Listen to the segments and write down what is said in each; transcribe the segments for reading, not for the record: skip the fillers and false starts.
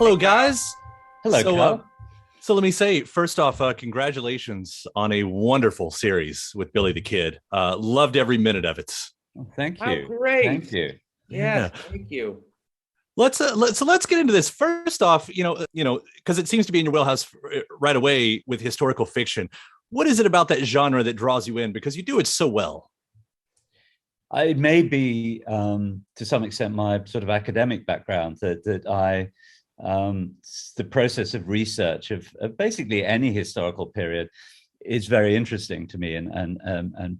Hello, guys. Hello, So, uh, Kyle. so let me say, first off, congratulations on a wonderful series with Billy the Kid. Loved every minute of it. Oh, thank Oh, you. Thank great. you. Yes, Yeah. thank you. Let's get into this. First off, because it seems to be in your wheelhouse right away with historical fiction. What is it about that genre that draws you in? Because you do it so well. It may be, to some extent, my sort of academic background that the process of research of basically any historical period is very interesting to me, and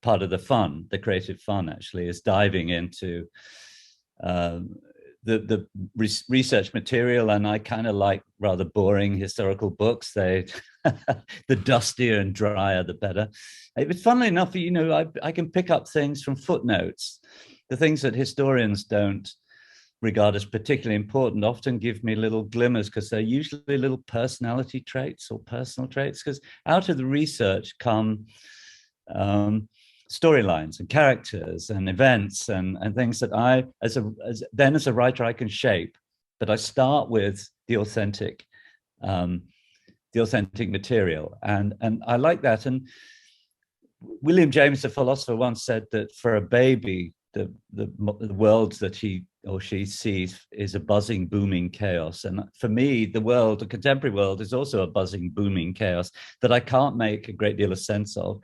part of the fun, the creative fun, actually, is diving into um, the research material. And I kind of like rather boring historical books. They the dustier and drier the better. But funnily enough, I can pick up things from footnotes. The things that historians don't regard as particularly important often give me little glimmers, because they're usually little personality traits or personal traits, because out of the research come storylines and characters and events and things that I, as a writer, I can shape. But I start with um, the authentic material, and I like that. And William James, the philosopher, once said that for a baby, the world that he or she sees is a buzzing, booming chaos. And for me, the contemporary world, is also a buzzing, booming chaos that I can't make a great deal of sense of,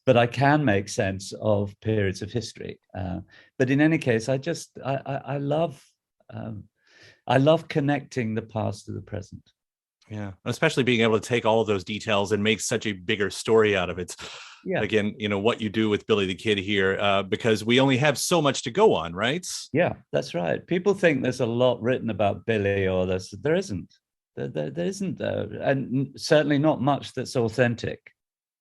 but I can make sense of periods of history. But in any case, I love connecting the past to the present. Yeah, especially being able to take all of those details and make such a bigger story out of it. Yeah. Again, what you do with Billy the Kid here, because we only have so much to go on, right? Yeah, that's right. People think there's a lot written about Billy, or there isn't. There isn't, and certainly not much that's authentic.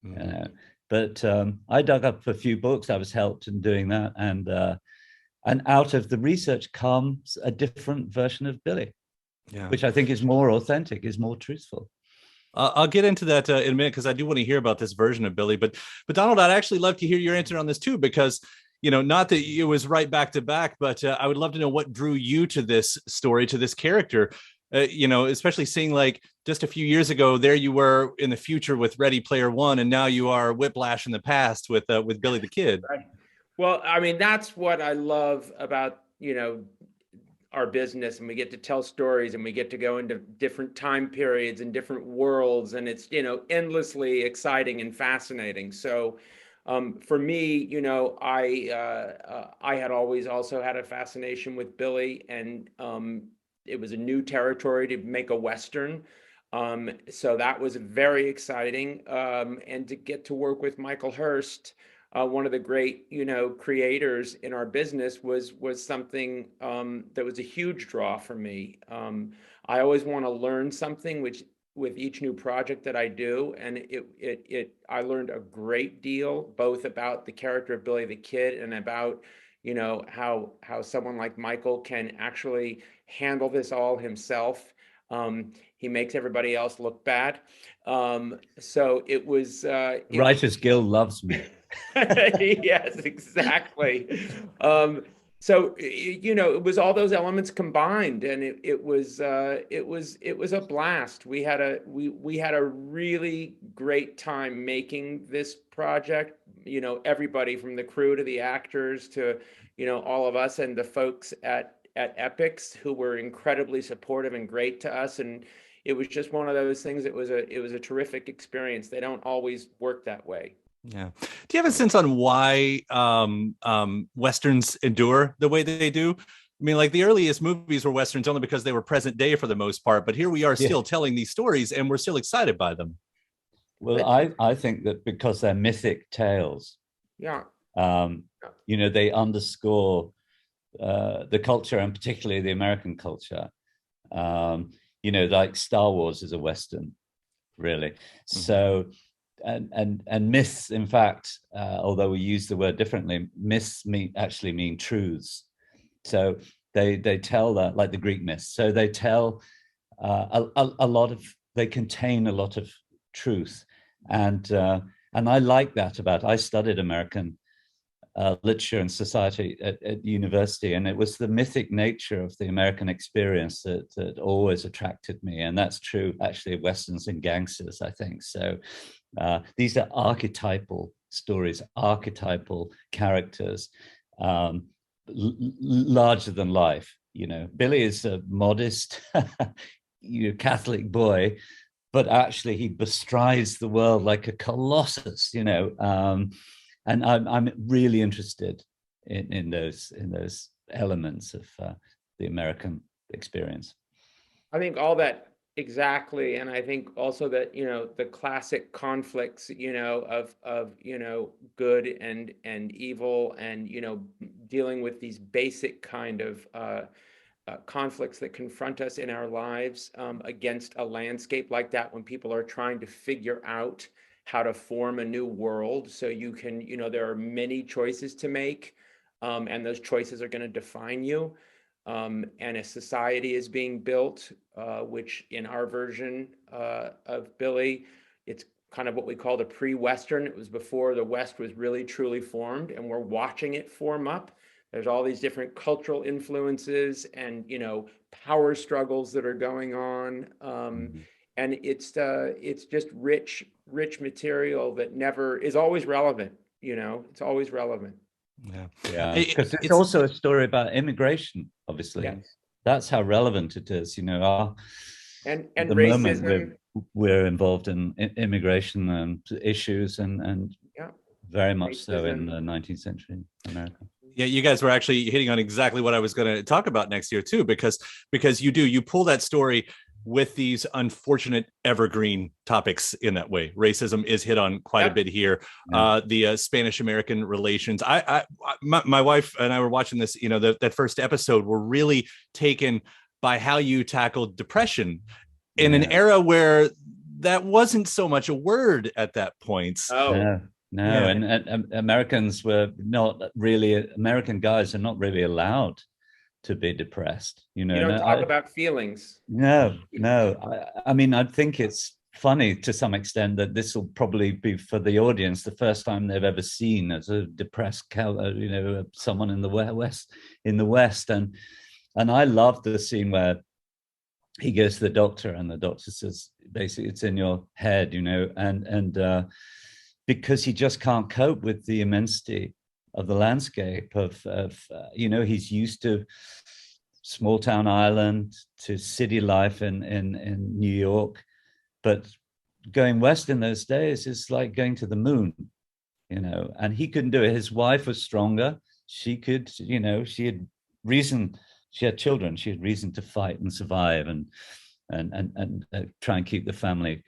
Mm-hmm. But I dug up a few books. I was helped in doing that, and out of the research comes a different version of Billy, Yeah. which I think is more authentic, is more truthful. I'll get into that in a minute, because I do want to hear about this version of Billy. But Donald, I'd actually love to hear your answer on this too, because not that it was right back to back, but I would love to know what drew you to this story, to this character. Especially seeing, like, just a few years ago, there you were in the future with Ready Player One, and now you are Whiplash in the past with Billy the Kid. Right. Well, I mean, that's what I love about, our business, and we get to tell stories, and we get to go into different time periods and different worlds, and it's, endlessly exciting and fascinating. So for me, I had always also had a fascination with Billy, and it was a new territory to make a Western. So that was very exciting. And to get to work with Michael Hirst, one of the great, creators in our business, was something that was a huge draw for me. I always want to learn something, which with each new project that I do, and I learned a great deal, both about the character of Billy the Kid and about, how someone like Michael can actually handle this all himself. He makes everybody else look bad. So it was. Writers Guild loves me. Yes, exactly. So it was all those elements combined, and it was a blast. We had a really great time making this project. Everybody from the crew to the actors to all of us, and the folks at Epix, who were incredibly supportive and great to us. And it was just one of those things. It was a terrific experience. They don't always work that way. Yeah. Do you have a sense on why Westerns endure the way they do? I mean, like, the earliest movies were Westerns only because they were present day for the most part, but here we are Yeah. still telling these stories, and we're still excited by them. Well, I think that because they're mythic tales, Yeah. they underscore the culture, and particularly the American culture. Like Star Wars is a Western, really. Mm-hmm. So, and myths, in fact, although we use the word differently, myths actually mean truths. So they tell that, like the Greek myths. So they tell a lot of, they contain a lot of truth, and I like that about. I studied American literature and society at university, and it was the mythic nature of the American experience that always attracted me, and that's true actually of westerns and gangsters, I think. So these are archetypal stories, archetypal characters, larger than life. Billy is a modest Catholic boy, but actually he bestrides the world like a colossus, and I'm really interested in those elements of the American experience. I think all that exactly, and I think also that the classic conflicts of good and evil, and dealing with these basic kind of conflicts that confront us in our lives against a landscape like that, when people are trying to figure out how to form a new world. So you can, there are many choices to make, and those choices are going to define you. And a society is being built, which in our version of Billy, it's kind of what we call the pre-Western. It was before the West was really truly formed, and we're watching it form up. There's all these different cultural influences and power struggles that are going on, and it's just rich material that never is always relevant. It's always relevant. Yeah, because it's also a story about immigration. Obviously, yes. That's how relevant it is. And the racism. moment we're involved in immigration and issues, and very much racism. So in the 19th century America. Yeah, you guys were actually hitting on exactly what I was going to talk about next year too, because you pull that story with these unfortunate evergreen topics in that way. Racism is hit on quite a bit here. The Spanish-American relations. My wife and I were watching this, that first episode, were really taken by how you tackled depression in an era where that wasn't so much a word at that point. And Americans were not really, American guys are not really allowed to be depressed. You don't talk about feelings. No. I mean, I think it's funny to some extent that this will probably be for the audience the first time they've ever seen as a depressed someone in the West. And I love the scene where he goes to the doctor and the doctor says, basically, it's in your head, and because he just can't cope with the immensity of the landscape of he's used to small town Ireland, to city life in New York, but going west in those days is like going to the moon, and he couldn't do it. His wife was stronger. She could, she had reason, she had children, she had reason to fight and survive and try and keep the family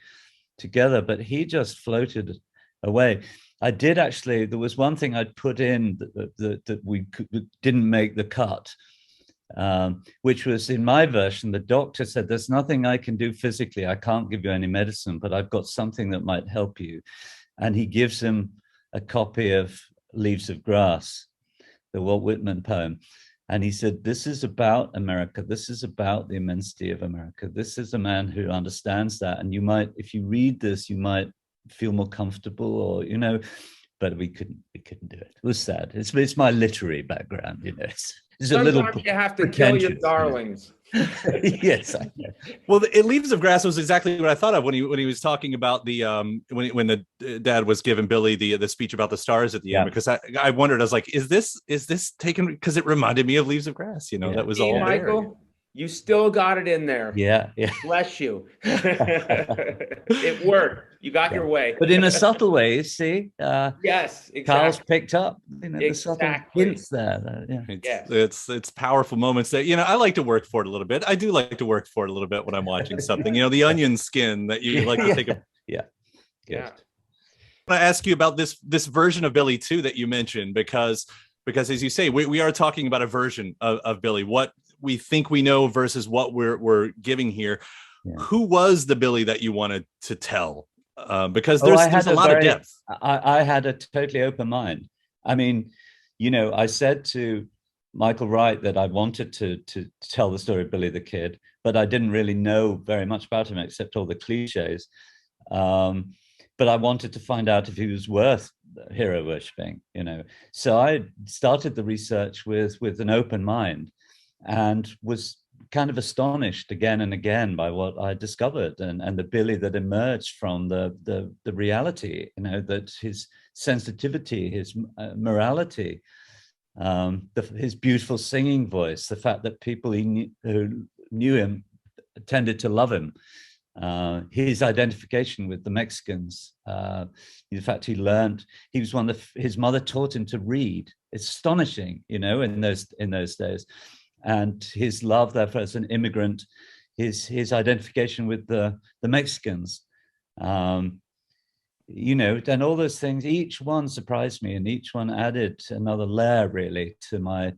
together, but he just floated away. I did actually, there was one thing I'd put in that we didn't make the cut, which was in my version, the doctor said, there's nothing I can do physically. I can't give you any medicine, but I've got something that might help you. And he gives him a copy of Leaves of Grass, the Walt Whitman poem. And he said, this is about America. This is about the immensity of America. This is a man who understands that. And you might, if you read this, you might feel more comfortable, or but we couldn't do it. It was sad. It's my literary background, it's sometimes a little you have to kill your darlings. Yes, I know. Well, Leaves of Grass was exactly what I thought of when he was talking about the when the dad was giving Billy the speech about the stars at the end, because I wondered, I was like, is this taken, because it reminded me of Leaves of Grass, that was all Michael there. You still got it in there. Yeah. Bless you. It worked. You got your way. But in a subtle way, you see. Yes, exactly. Kyle's picked up the subtle hints there. It's powerful moments that, I like to work for it a little bit. I do like to work for it a little bit when I'm watching something. The onion skin that you like to take a... Yeah. I want to ask you about this version of Billy too that you mentioned, because as you say, we are talking about a version of Billy, what we think we know versus what we're giving here. Who was the Billy that you wanted to tell? Because there's a lot of depth. I had a totally open mind. I mean, I said to Michael Wright that I wanted to tell the story of Billy the Kid, but I didn't really know very much about him except all the cliches. But I wanted to find out if he was worth hero worshipping, So I started the research with an open mind, and was kind of astonished again and again by what I discovered, and the Billy that emerged from the reality, that his sensitivity, his morality, his beautiful singing voice, the fact that people who knew him tended to love him, his identification with the Mexicans, the fact he was one of his mother taught him to read. It's astonishing, in those days, and his love, therefore, as an immigrant, his identification with the Mexicans, and all those things. Each one surprised me, and each one added another layer, really, to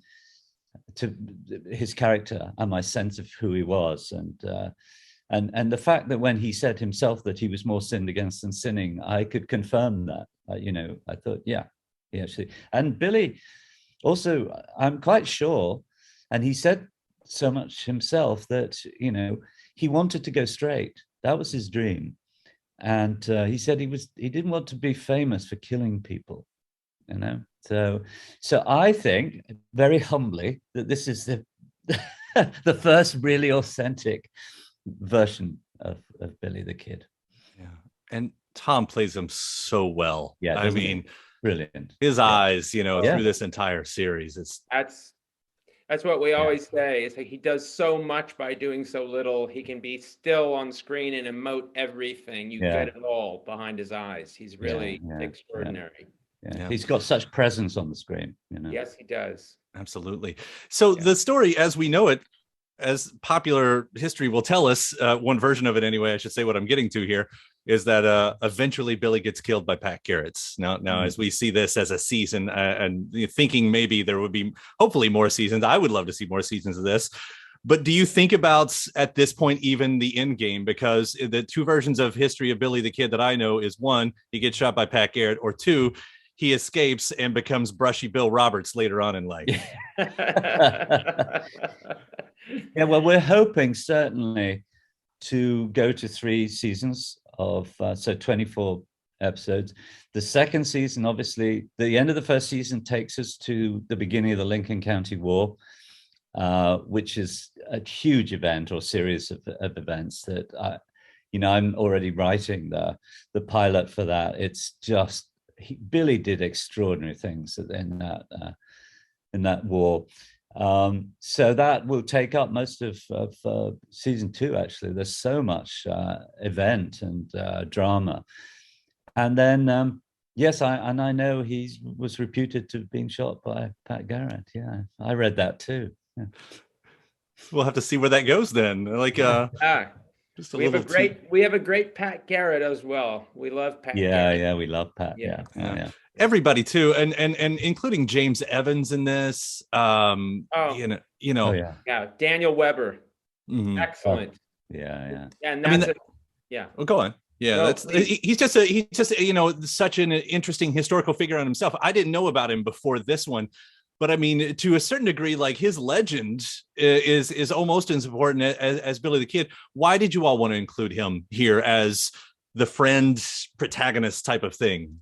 his character and my sense of who he was, and the fact that when he said himself that he was more sinned against than sinning, I could confirm that. I thought, yeah, actually. And Billy, also, I'm quite sure, and he said so much himself, that he wanted to go straight. That was his dream, and he said he didn't want to be famous for killing people. So I think, very humbly, that this is the the first really authentic version of Billy the Kid. Yeah, and Tom plays him so well. Yeah, I mean, brilliant. His eyes, through this entire series. That's what we always say. It's like he does so much by doing so little. He can be still on screen and emote everything. You get it all behind his eyes. He's really extraordinary. Yeah. He's got such presence on the screen. Yes, he does. Absolutely. So the story, as we know it, as popular history will tell us, one version of it anyway, I should say what I'm getting to here, is that eventually Billy gets killed by Pat Garrett's. Now, as we see this as a season, and thinking maybe there would be hopefully more seasons, I would love to see more seasons of this. But do you think about, at this point, even the end game? Because the two versions of history of Billy the Kid that I know is, one, he gets shot by Pat Garrett, or two, he escapes and becomes Brushy Bill Roberts later on in life. Yeah, well, we're hoping certainly to go to 3 seasons of 24 episodes. The second season, obviously, the end of the first season takes us to the beginning of the Lincoln County War, which is a huge event or series of events that I'm already writing the pilot for that. It's just Billy did extraordinary things in that war. So that will take up most of season 2. Actually, there's so much event and drama, and then yes, I know he was reputed to have been shot by Pat Garrett. Yeah, I read that too. Yeah. We'll have to see where that goes then. Just we have a great Pat Garrett as well. We love Pat. Garrett. Yeah, we love Pat. Yeah. Everybody too, and including James Evans in this. Daniel Weber, excellent. And that's Well, go on. Yeah, he's just such an interesting historical figure on himself. I didn't know about him before this one, but I mean, to a certain degree, like, his legend is almost as important as Billy the Kid. Why did you all want to include him here as the friend protagonist type of thing?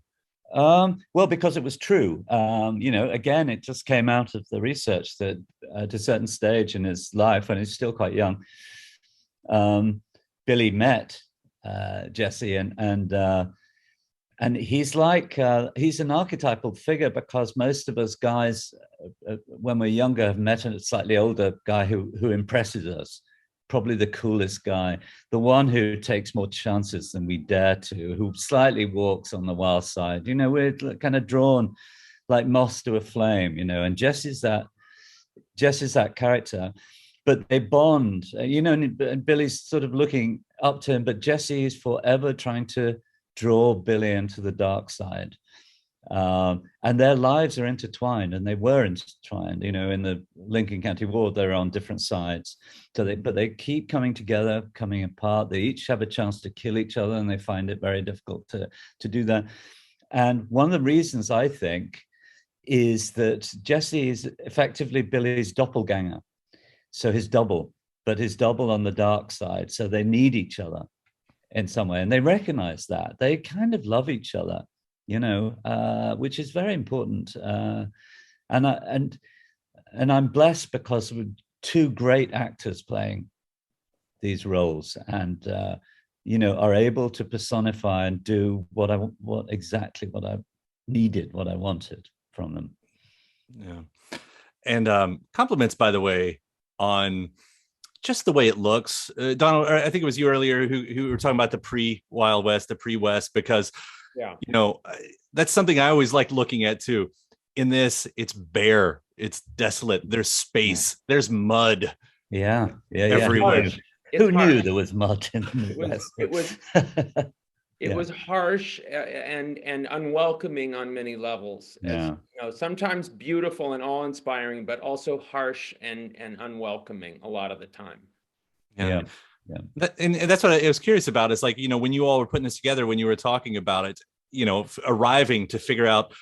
Well, because it was true. Again, it just came out of the research that at a certain stage in his life, when he's still quite young, Billy met Jesse, and he's like he's an archetypal figure, because most of us guys, when we're younger, have met a slightly older guy who impresses us. Probably the coolest guy, the one who takes more chances than we dare to, who slightly walks on the wild side. We're kind of drawn like moths to a flame, and Jesse's that character, but they bond, and Billy's sort of looking up to him, but Jesse is forever trying to draw Billy into the dark side. And their lives are intertwined, and they were intertwined. In the Lincoln County War, they're on different sides. But they keep coming together, coming apart. They each have a chance to kill each other, and they find it very difficult to do that. And one of the reasons, I think, is that Jesse is effectively Billy's doppelganger. So his double on the dark side. So they need each other in some way, and they recognize that. They kind of love each other. which is very important. And I'm blessed because with two great actors playing these roles, and are able to personify and do what I needed, what I wanted from them. Yeah. And compliments, by the way, on just the way it looks. Donald, I think it was you earlier who were talking about the pre-Wild West, the pre-West, because that's something I always like looking at too. In this, it's bare, it's desolate, there's space, there's mud. Everywhere. Who knew there was mud in the Midwest? It was harsh and unwelcoming on many levels. Sometimes beautiful and awe-inspiring, but also harsh and unwelcoming a lot of the time. And that's what I was curious about. Is like, when you all were putting this together, when you were talking about it, arriving to figure out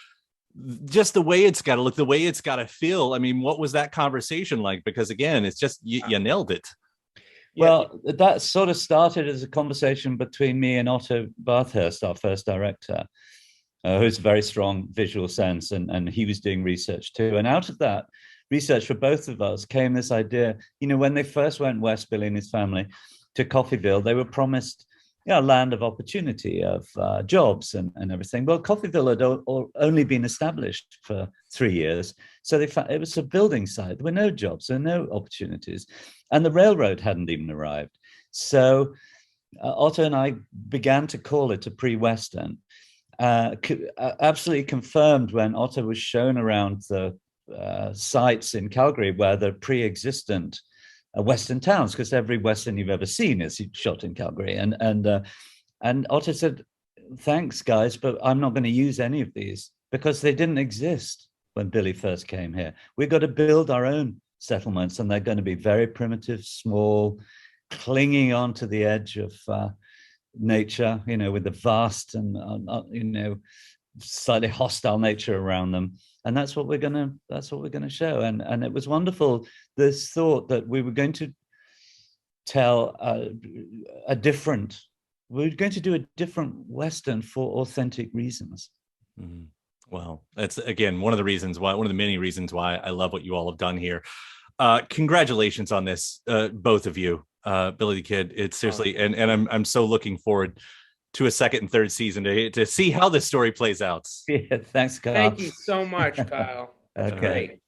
just the way it's got to look, the way it's got to feel. I mean, what was that conversation like? Because again, it's just you nailed it. Well, that sort of started as a conversation between me and Otto Bathurst, our first director, who's a very strong visual sense, and he was doing research too. And out of that research for both of us came this idea, when they first went west, Billy and his family, to Coffeyville, they were promised a land of opportunity, of jobs and everything. Well, Coffeyville had only been established for 3 years. So they found it was a building site. There were no jobs, there were no opportunities. And the railroad hadn't even arrived. So Otto and I began to call it a pre-Western. Absolutely confirmed when Otto was shown around the sites in Calgary where the pre-existent Western towns, because every Western you've ever seen is shot in Calgary. And Otto said, thanks, guys, but I'm not going to use any of these because they didn't exist when Billy first came here. We've got to build our own settlements, and they're going to be very primitive, small, clinging onto the edge of nature, with the vast and slightly hostile nature around them. And that's what we're gonna show. And it was wonderful, this thought that we were going to tell we're going to do a different Western for authentic reasons. Mm-hmm. Well, that's again one of the many reasons why I love what you all have done here. Congratulations on this, both of you, Billy the Kid. It's seriously, and I'm so looking forward to a second and third season to see how this story plays out. Yeah, thanks, Kyle. Thank you so much, Kyle. Okay. Great.